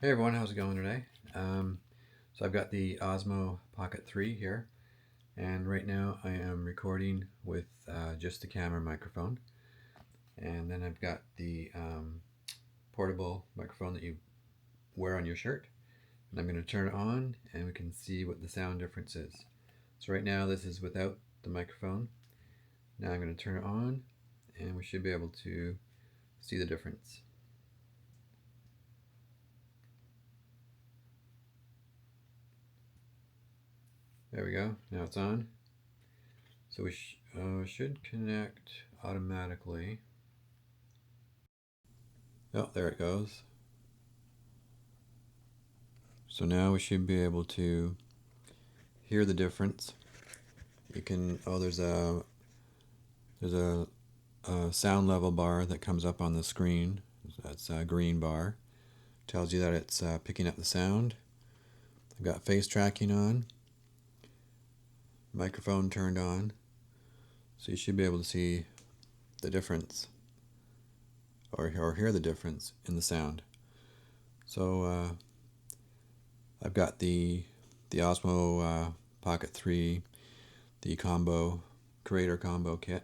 Hey everyone, how's it going today? So I've got the Osmo Pocket 3 here, and right now I am recording with just the camera microphone. And then I've got the portable microphone that you wear on your shirt. And I'm going to turn it on and we can see what the sound difference is. So right now this is without the microphone. Now I'm going to turn it on and we should be able to see the difference. There we go, now it's on. So we should connect automatically. Oh, there it goes. So now we should be able to hear the difference. You can, there's a sound level bar that comes up on the screen. That's a green bar. Tells you that it's picking up the sound. I've got face tracking on, microphone turned on. So you should be able to see the difference or hear the difference in the sound. So I've got the Osmo Pocket 3, the creator combo kit,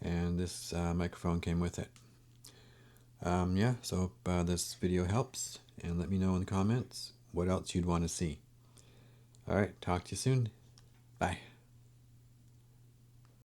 and this microphone came with it. Yeah, so hope this video helps, and let me know in the comments what else you'd want to see. Alright, talk to you soon. Bye.